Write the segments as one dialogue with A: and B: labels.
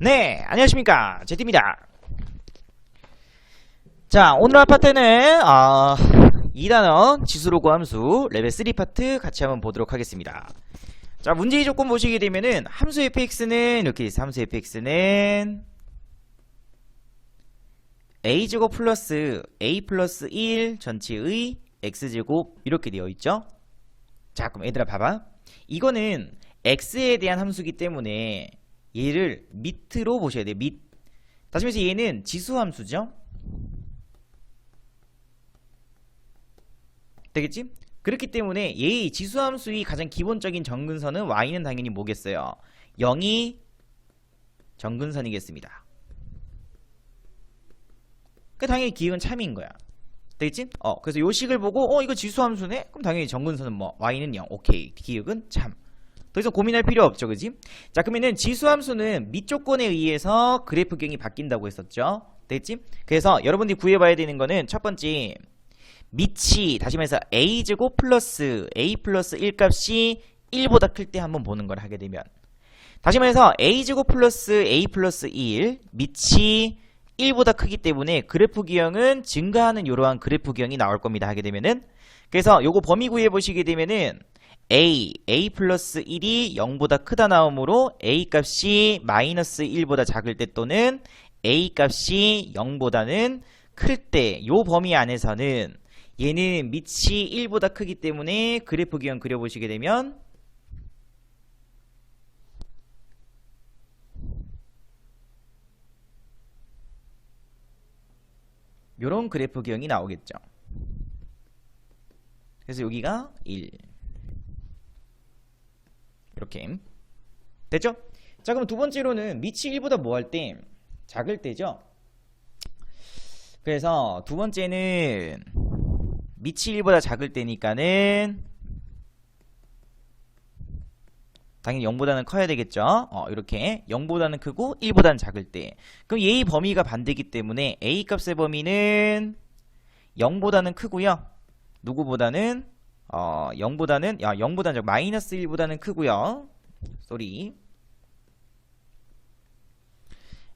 A: 네, 안녕하십니까. 제티입니다. 자, 오늘 할 파트는 2단원 지수로그 함수 레벨 3 파트 같이 한번 보도록 하겠습니다. 자, 문제의 조건 보시게 되면은 함수 fx는 이렇게 있어요. 함수 fx는 a제곱 플러스 a 플러스 1 전체의 x제곱 이렇게 되어 있죠. 자, 그럼 얘들아 봐봐. 이거는 x에 대한 함수기 때문에 얘를 밑으로 보셔야 돼요. 다시 말해서 얘는 지수함수죠. 되겠지? 그렇기 때문에 얘의 지수함수의 가장 기본적인 정근선은 y는 당연히 뭐겠어요? 0이 정근선이겠습니다. 그 당연히 기억은 참인 거야. 되겠지? 그래서 요 식을 보고 이거 지수함수네? 그럼 당연히 정근선은 뭐 y는 0. 오케이. 기억은 참. 더 이상 고민할 필요 없죠, 그지? 자, 그러면은 지수함수는 밑조건에 의해서 그래프경이 바뀐다고 했었죠. 됐지? 그래서 여러분들이 구해봐야 되는 거는 첫 번째, 밑이 다시 말해서 a제곱 플러스 a 플러스 1 값이 1보다 클 때 한번 보는 걸 하게 되면, 다시 말해서 a제곱 플러스 a 플러스 1 밑이 1보다 크기 때문에 그래프 기형은 증가하는 이러한 그래프 기형이 나올 겁니다. 하게 되면은, 그래서 요거 범위 구해 보시게 되면은 a 플러스 1이 0보다 크다 나오므로 a 값이 마이너스 1보다 작을 때 또는 a 값이 0보다는 클 때 요 범위 안에서는 얘는 밑이 1보다 크기 때문에 그래프 기형 그려보시게 되면 요런 그래프 기형이 나오겠죠. 그래서 여기가 1 이렇게 됐죠? 자, 그럼 두 번째로는 밑이 1보다 뭐 할 때? 작을 때죠. 그래서 두 번째는 밑이 1보다 작을 때니까는 당연히 0보다는 커야 되겠죠. 이렇게 0보다는 크고 1보다는 작을 때, 그럼 얘의 범위가 반대이기 때문에 a 값의 범위는 0보다는 크고요. 누구보다는 0보다는 마이너스 1보다는 크고요. 쏘리.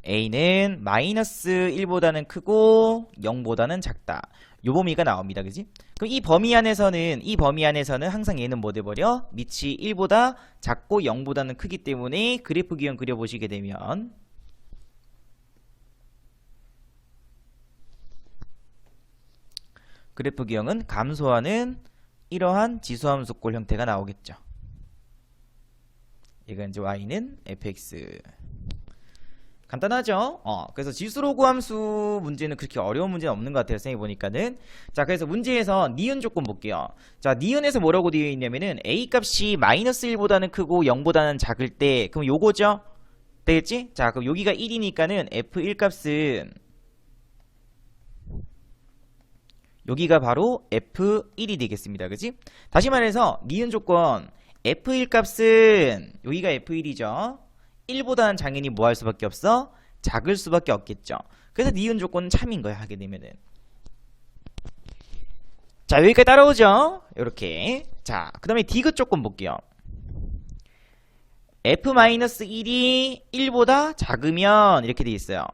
A: a는 마이너스 1보다는 크고 0보다는 작다. 요 범위가 나옵니다. 그지? 그럼 이 범위 안에서는 항상 얘는 뭐 돼버려? 밑이 1보다 작고 0보다는 크기 때문에 그래프 기형 그려보시게 되면 그래프 기형은 감소하는 이러한 지수함수꼴 형태가 나오겠죠. 이건 이제 y는 fx. 간단하죠? 그래서 지수로그 함수 문제는 그렇게 어려운 문제는 없는 것 같아요. 생각해보니까는. 자, 그래서 문제에서 니은 조건 볼게요. 자, 니은에서 뭐라고 되어 있냐면은 a 값이 마이너스 1보다는 크고 0보다는 작을 때, 그럼 요거죠? 되겠지? 자, 그럼 여기가 1이니까는 f1 값은 여기가 바로 f1이 되겠습니다. 그지? 다시 말해서 니은 조건 f1 값은 여기가 f1이죠. 1보다는 당연히 뭐 할 수밖에 없어? 작을 수밖에 없겠죠. 그래서 니은 조건은 참인 거야. 하게 되면은. 자, 여기까지 따라오죠? 요렇게. 자, 그 다음에 디귿 조건 볼게요. f-1이 1보다 작으면 이렇게 돼 있어요.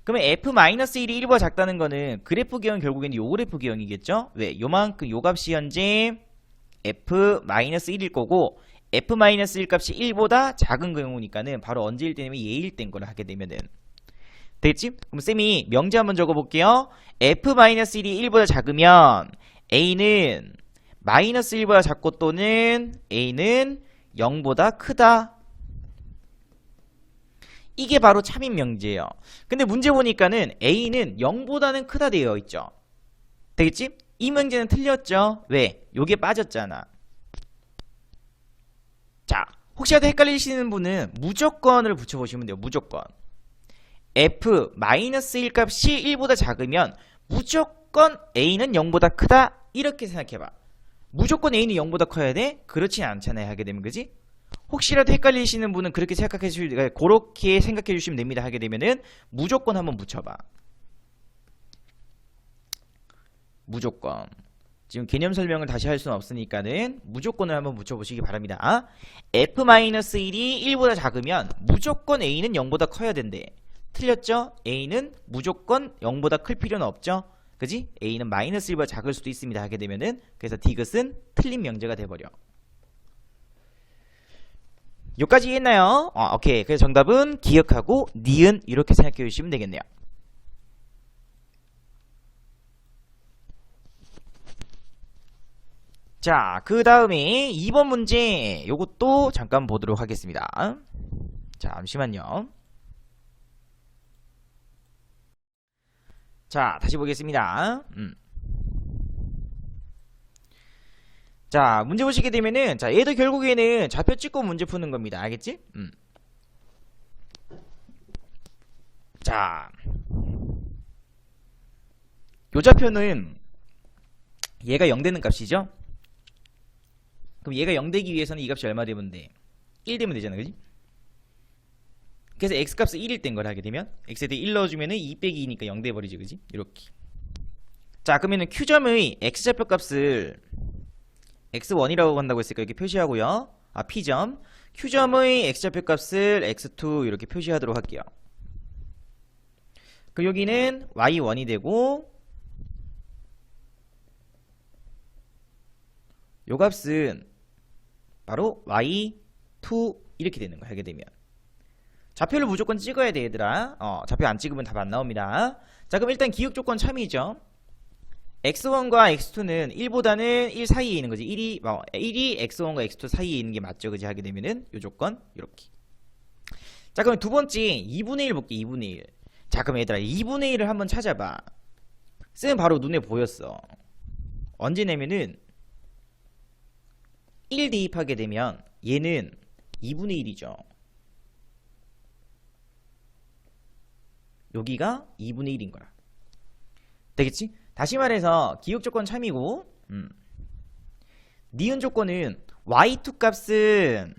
A: 그러면 f-1이 1보다 작다는 거는 그래프 기형은 결국에는 요 그래프 기형이겠죠? 왜? 요만큼 요 값이 현재 f-1일 거고 f-1 값이 1보다 작은 경우니까는 바로 언제일 때냐면 얘일 때인 걸 하게 되면은 되겠지? 그럼 쌤이 명제 한번 적어볼게요. f-1이 1보다 작으면 a는 마이너스 1보다 작고 또는 a는 0보다 크다. 이게 바로 참인 명제예요. 근데 문제 보니까는 a는 0보다는 크다 되어 있죠. 되겠지? 이 명제는 틀렸죠. 왜? 요게 빠졌잖아. 자, 혹시라도 헷갈리시는 분은 무조건을 붙여보시면 돼요. 무조건. f-1 값이 1보다 작으면 무조건 a는 0보다 크다. 이렇게 생각해봐. 무조건 a는 0보다 커야 돼? 그렇진 않잖아요. 하게 되면, 그지? 혹시라도 헷갈리시는 분은 그렇게 그렇게 생각해 주시면 됩니다. 하게 되면은 무조건 한번 붙여봐. 무조건. 지금 개념 설명을 다시 할 수는 없으니까는 무조건을 한번 붙여보시기 바랍니다. f-1이 1보다 작으면 무조건 a는 0보다 커야 된대. 틀렸죠? a는 무조건 0보다 클 필요는 없죠? 그지? a는 마이너스 1보다 작을 수도 있습니다 하게 되면은, 그래서 디귿은 틀린 명제가 돼버려. 여기까지 이해했나요? 오케이. 그래서 정답은 기억하고 니은 이렇게 생각해 주시면 되겠네요. 자, 그 다음에 2번 문제 요것도 잠깐 보도록 하겠습니다. 잠시만요. 자, 다시 보겠습니다. 자, 문제 보시게 되면은, 자, 얘도 결국에는 좌표 찍고 문제 푸는 겁니다. 알겠지? 자, 요 좌표는 얘가 0 되는 값이죠? 그럼 얘가 0 되기 위해서는 이 값이 얼마 되면 돼? 1 되면 되잖아, 그지? 그래서 x값을 1일 땐 걸 하게 되면 x에 대해 1 넣어주면은 2 빼기 2니까 0 돼버리지, 그지? 이렇게. 자, 그러면은 q점의 x좌표 값을 x1이라고 한다고 했으니까 이렇게 표시하고요. p점. q점의 x좌표 값을 x2 이렇게 표시하도록 할게요. 그 여기는 y1이 되고, 요 값은 바로 y2 이렇게 되는 거야. 하게 되면 좌표를 무조건 찍어야 돼, 얘들아. 좌표 안 찍으면 답 안 나옵니다. 자, 그럼 일단 기억 조건 참이죠. x1과 x2는 1보다는 1 사이에 있는 거지. 1이 x1과 x2 사이에 있는 게 맞죠, 그지? 하게 되면은 요 조건 요렇게. 자, 그럼 두 번째 2분의 1 볼게. 2분의 1. 자, 그럼 얘들아 2분의 1을 한번 찾아봐. 쌤 바로 눈에 보였어. 언제 내면은 1 대입하게 되면 얘는 2분의 1이죠. 여기가 2분의 1인 거야. 되겠지? 다시 말해서 기억 조건 참이고, 니은 조건은 y2 값은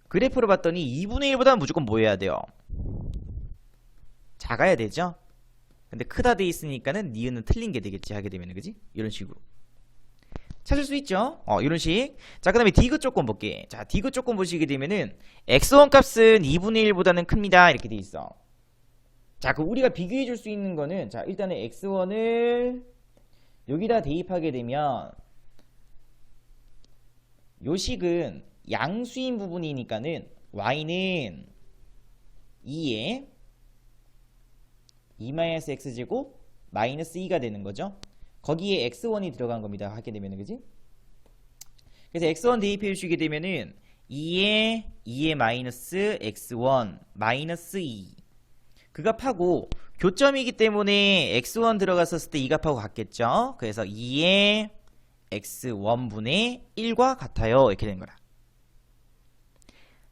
A: 그래프로 봤더니 2분의 1보다 무조건 뭐 해야 돼요? 작아야 되죠? 근데 크다 돼 있으니까는 니은은 틀린 게 되겠지 하게 되면, 그지? 이런 식으로 찾을 수 있죠? 이런 식. 자, 그 다음에 디귿 조건 볼게. 자, 디귿 조건 보시게 되면은 x1 값은 2분의 1보다는 큽니다 이렇게 돼 있어. 자, 그 우리가 비교해 줄 수 있는 거는, 자, 일단은 x1을 여기다 대입하게 되면 요 식은 양수인 부분이니까는 y는 2에 2-x제곱 마이너스 2가 되는 거죠. 거기에 x1이 들어간 겁니다. 하게 되면은, 그지? 그래서 x1 대입해 주시게 되면은 2에 마이너스 x1 마이너스 2 그 값하고 교점이기 때문에 x1 들어갔었을 때 이 값하고 같겠죠. 그래서 2의 x1분의 1과 같아요. 이렇게 된 거라.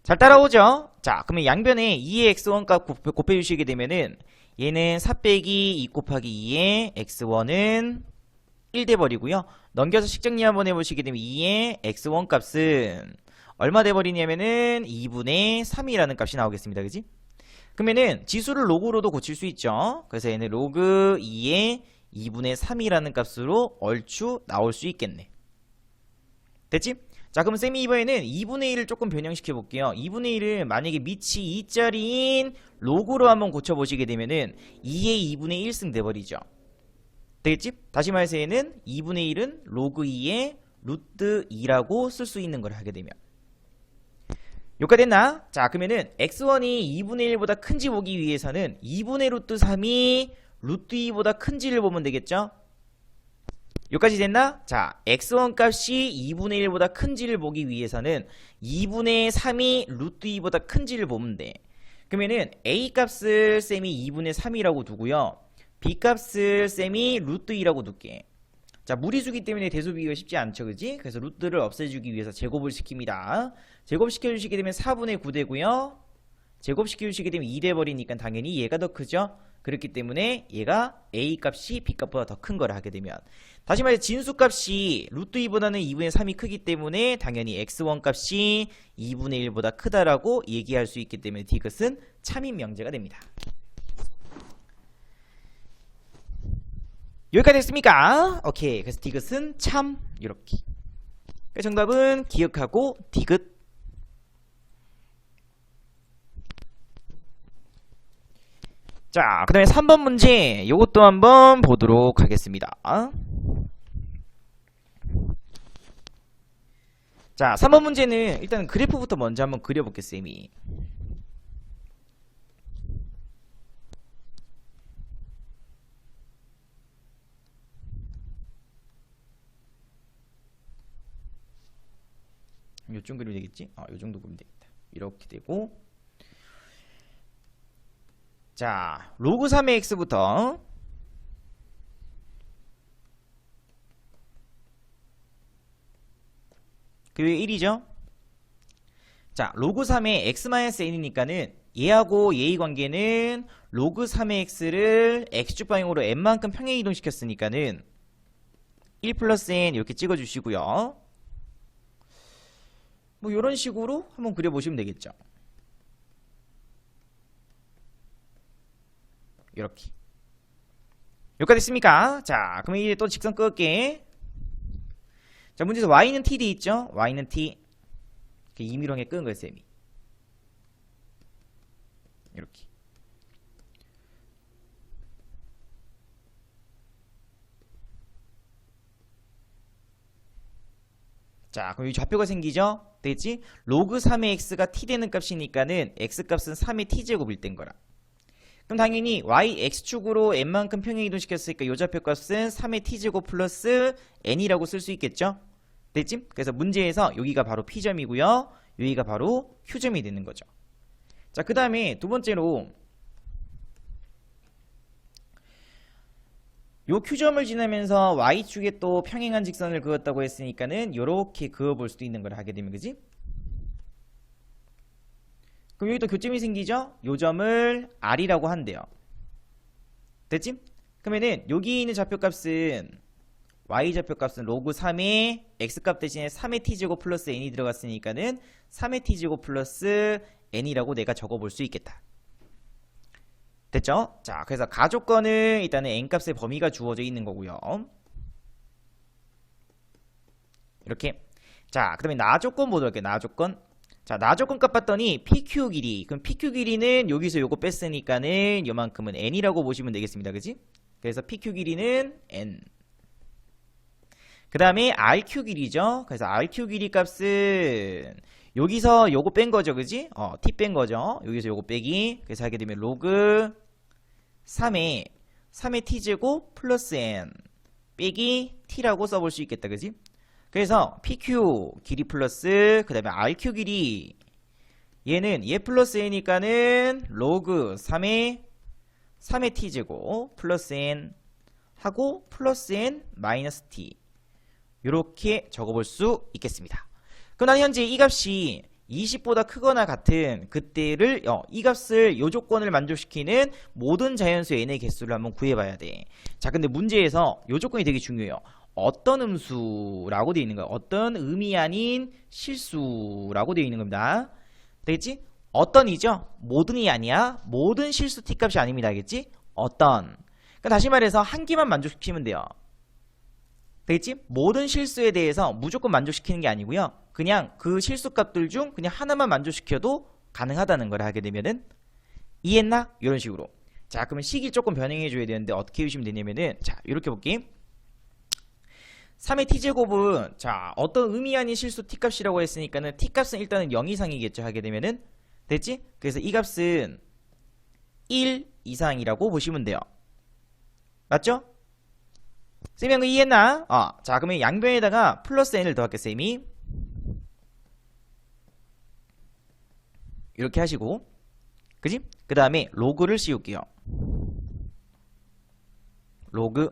A: 잘 따라오죠? 자, 그러면 양변에 2의 x1 값 곱해 주시게 되면은 얘는 4 빼기 2 곱하기 2의 x1은 1 돼버리고요. 넘겨서 식정리 한번 해보시게 되면 2의 x1 값은 얼마 돼버리냐면은 2분의 3이라는 값이 나오겠습니다. 그지? 그러면은 지수를 로그로도 고칠 수 있죠. 그래서 얘는 로그 2의 2분의 3이라는 값으로 얼추 나올 수 있겠네. 됐지? 자, 그럼 쌤이 이번에는 2분의 1을 조금 변형시켜 볼게요. 2분의 1을 만약에 밑이 2짜리인 로그로 한번 고쳐보시게 되면은 2의 2분의 1승 돼버리죠. 되겠지? 다시 말해서 얘는 2분의 1은 로그 2의 루트 2라고 쓸 수 있는 걸 하게 되면. 여기까지 됐나? 자, 그러면은 x1이 2분의 1보다 큰지 보기 위해서는 2분의 루트 3이 루트 2보다 큰지를 보면 되겠죠? 여기까지 됐나? 자, x1 값이 2분의 1보다 큰지를 보기 위해서는 2분의 3이 루트 2보다 큰지를 보면 돼. 그러면은 a 값을 쌤이 2분의 3이라고 두고요. b 값을 쌤이 루트 2라고 둘게. 자, 무리수기 때문에 대소비가 쉽지 않죠, 그지? 그래서 루트를 없애주기 위해서 제곱을 시킵니다. 제곱시켜주시게 되면 4분의 9 되고요. 제곱시켜주시게 되면 2 돼버리니까 당연히 얘가 더 크죠? 그렇기 때문에 얘가 a 값이 b 값보다 더 큰 걸 하게 되면, 다시 말해 진수 값이 루트 2보다는 2분의 3이 크기 때문에 당연히 x1 값이 2분의 1보다 크다라고 얘기할 수 있기 때문에 디귿은 참인 명제가 됩니다. 여기까지 됐습니까? 오케이. 그래서 디귿은 참 이렇게. 정답은 기억하고 디귿. 자, 그 다음에 3번 문제 요것도 한번 보도록 하겠습니다. 자, 3번 문제는 일단 그래프부터 먼저 한번 그려볼게 쌤이. 요쯤 그리면 되겠지? 요 정도 그리면 되겠다. 이렇게 되고, 자, 로그 3의 x부터 그리고 1이죠? 자, 로그 3의 x-n이니까는 얘하고 얘의 관계는 로그 3의 x를 x축 방향으로 n만큼 평행 이동시켰으니까는 1 플러스 n 이렇게 찍어주시고요. 뭐 이런 식으로 한번 그려보시면 되겠죠. 이렇게. 여기까지 됐습니까? 자, 그러면 이제 또 직선 끌게. 자, 문제에서 y는 t 돼 있죠? y는 t. 임의롱에 끄는 거예요, 쌤이. 이렇게. 자, 그럼 이 좌표가 생기죠? 되겠지? 로그 3의 x가 t 되는 값이니까는 x 값은 3의 t제곱일 땐 거라. 그럼 당연히 y x축으로 n만큼 평행 이동시켰으니까 이 좌표 값은 3의 t제곱 플러스 n이라고 쓸 수 있겠죠? 됐지? 그래서 문제에서 여기가 바로 p점이고요. 여기가 바로 q점이 되는 거죠. 자, 그 다음에 두 번째로 요 q점을 지나면서 y축에 또 평행한 직선을 그었다고 했으니까는 요렇게 그어볼 수도 있는 걸 하게 되면, 그지? 그럼 여기 또 교점이 생기죠? 요 점을 r이라고 한대요. 됐지? 그러면은 여기 있는 좌표값은 y 좌표값은 로그 3의 x값 대신에 3의 t제곱 플러스 n이 들어갔으니까는 3의 t제곱 플러스 n이라고 내가 적어볼 수 있겠다. 됐죠? 자, 그래서 가조건은 일단은 n값의 범위가 주어져 있는 거고요. 이렇게. 자, 그 다음에 나조건 보도록 할게요. 나조건. 자, 나조건 값 봤더니 PQ 길이. 그럼 PQ 길이는 여기서 요거 뺐으니까는 요만큼은 n이라고 보시면 되겠습니다. 그지? 그래서 PQ 길이는 n. 그 다음에 RQ 길이죠. 그래서 RQ 길이 값은 여기서 요거 뺀 거죠. 그지? t 뺀 거죠. 여기서 요거 빼기. 그래서 하게 되면 로그 3의 t제곱 플러스 n 빼기 t라고 써볼 수 있겠다. 그지? 그래서 PQ 길이 플러스 그 다음에 RQ 길이 얘는 얘 플러스 n이니까는 로그 3의 t제곱 플러스 n 하고 플러스 n 마이너스 t 이렇게 적어볼 수 있겠습니다. 그러나 현재 이 값이 20보다 크거나 같은 그때를 이 값을 요 조건을 만족시키는 모든 자연수 n의 개수를 한번 구해봐야 돼. 자, 근데 문제에서 요 조건이 되게 중요해요. 어떤 음수라고 되어 있는 거야. 어떤 음이 아닌 실수라고 되어 있는 겁니다. 되겠지? 어떤이죠? 모든이 아니야. 모든 실수 t값이 아닙니다. 알겠지? 어떤. 그러니까 다시 말해서 한 개만 만족시키면 돼요. 되겠지? 모든 실수에 대해서 무조건 만족시키는 게 아니고요. 그냥 그 실수값들 중 그냥 하나만 만족시켜도 가능하다는 걸 하게 되면은 이해했나? 이런 식으로. 자, 그러면 식이 조금 변형해 줘야 되는데 어떻게 해주시면 되냐면은 자, 이렇게 볼게. 3의 t제곱은 자, 어떤 의미 아닌 실수 t값이라고 했으니까는 t값은 일단은 0 이상이겠죠. 하게 되면은 됐지? 그래서 이 값은 1 이상이라고 보시면 돼요. 맞죠? 쌤이 한 거 이해했나? 자, 그러면 양변에다가 플러스 n을 더할게, 쌤이. 이렇게 하시고, 그지? 그 다음에 로그를 씌울게요. 로그.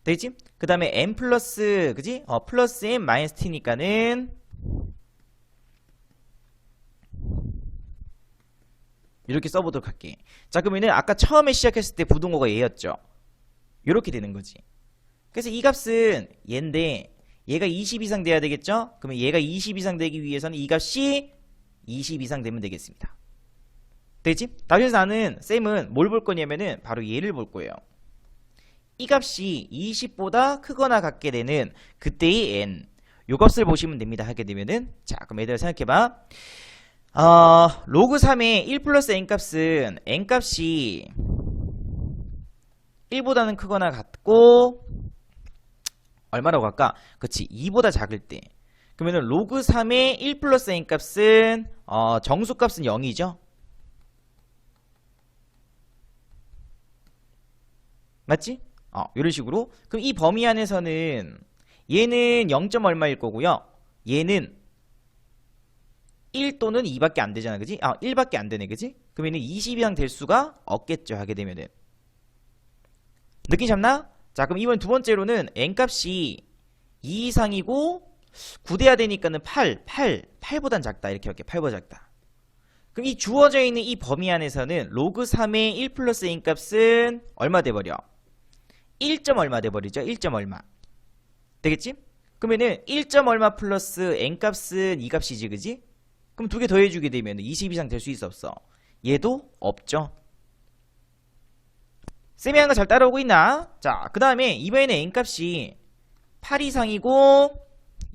A: 되지? 그 다음에 n 플러스, 그지? 플러스 n 마이너스 t니까는 이렇게 써보도록 할게. 자, 그러면은 아까 처음에 시작했을 때 부등호가 얘였죠. 이렇게 되는 거지. 그래서 이 값은 얘인데 얘가 20 이상 돼야 되겠죠? 그러면 얘가 20 이상 되기 위해서는 이 값이 20 이상 되면 되겠습니다. 되지? 그래서 나는 쌤은 뭘 볼 거냐면은 바로 얘를 볼 거예요. 이 값이 20보다 크거나 같게 되는 그때의 n 요 값을 보시면 됩니다. 하게 되면은 자 그럼 얘들아 생각해봐. 로그 3의 1 플러스 n 값은 n 값이 1보다는 크거나 같고 얼마라고 할까? 그치 2보다 작을 때 그러면은 로그 3의 1 플러스 n 값은 정수값은 0이죠. 맞지? 이런 식으로. 그럼 이 범위 안에서는 얘는 0. 얼마일 거고요. 얘는 1 또는 2밖에 안 되잖아. 그지? 1밖에 안 되네. 그지? 그러면 20 이상 될 수가 없겠죠. 하게 되면은. 느낌 잡나? 자, 그럼 이번 두 번째로는 n 값이 2 이상이고 9돼야 되니까는 8보단 작다. 이렇게 할게. 8보다 작다. 그럼 이 주어져 있는 이 범위 안에서는 로그 3의 1 플러스 n 값은 얼마 돼버려? 1. 얼마 돼버리죠? 1. 얼마. 되겠지? 그러면은 1. 얼마 플러스 n 값은 이 값이지, 그지? 그럼 두 개 더해주게 되면 20 이상 될 수 있어, 없어? 얘도 없죠. 쌤이 한 거 잘 따라오고 있나? 자, 그 다음에 이번에는 n 값이 8 이상이고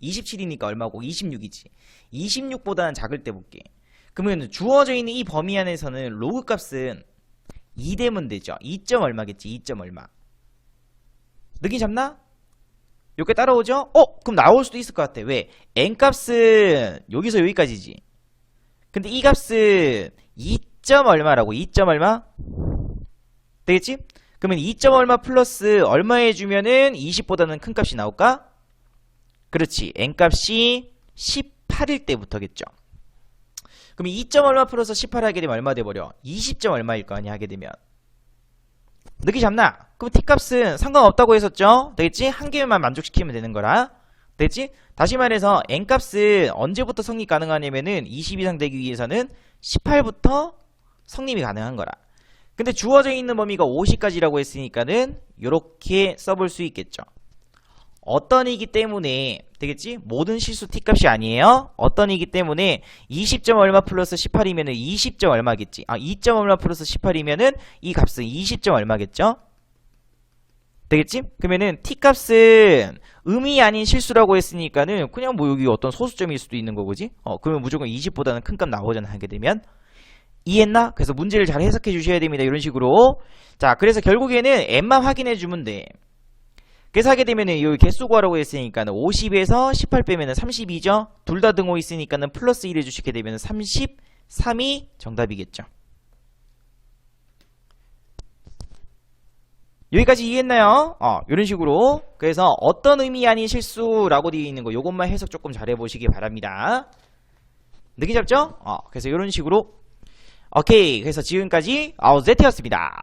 A: 27이니까 얼마고? 26이지. 26보다는 작을 때 볼게. 그러면 주어져 있는 이 범위 안에서는 로그 값은 2 되면 되죠. 2. 얼마겠지? 2. 얼마. 느낌 잡나? 요게 따라오죠? 그럼 나올 수도 있을 것 같아. 왜? n 값은 여기서 여기까지지. 근데 이 값은 2. 얼마라고? 2. 얼마? 되겠지? 그러면 2. 얼마 플러스 얼마 해주면은 20보다는 큰 값이 나올까? 그렇지. n 값이 18일 때부터겠죠. 그럼 2. 얼마 플러스 18 하게 되면 얼마 돼버려? 20. 얼마일 거 아니야 하게 되면. 느낌 잡나? 그럼 t값은 상관없다고 했었죠? 되겠지? 한 개만 만족시키면 되는 거라. 되겠지? 다시 말해서 n값은 언제부터 성립 가능하냐면은 20 이상 되기 위해서는 18부터 성립이 가능한 거라. 근데 주어져 있는 범위가 50까지라고 했으니까는 요렇게 써볼 수 있겠죠. 어떤 이기 때문에 되겠지? 모든 실수 t값이 아니에요. 어떤 이기 때문에 20. 얼마 플러스 18이면은 20. 얼마겠지. 2. 얼마 플러스 18이면은 이 값은 20. 얼마겠죠? 되겠지? 그러면은 t값은 음이 아닌 실수라고 했으니까는 그냥 뭐 여기 어떤 소수점일 수도 있는 거고지. 그러면 무조건 20보다는 큰 값 나오잖아 하게 되면. 이해했나? 그래서 문제를 잘 해석해 주셔야 됩니다. 이런 식으로. 자, 그래서 결국에는 n만 확인해 주면 돼. 그래서 하게 되면은 여기 개수 구하라고 했으니까는 50에서 18 빼면은 32죠. 둘 다 등호 있으니까는 플러스 1 해주시게 되면은 33이 정답이겠죠. 여기까지 이해했나요? 이런 식으로. 그래서 어떤 의미 아닌 실수라고 되어 있는 거 요것만 해석 조금 잘 해보시기 바랍니다. 느낌 잡죠? 그래서 이런 식으로. 오케이. 그래서 지금까지 아우제트였습니다.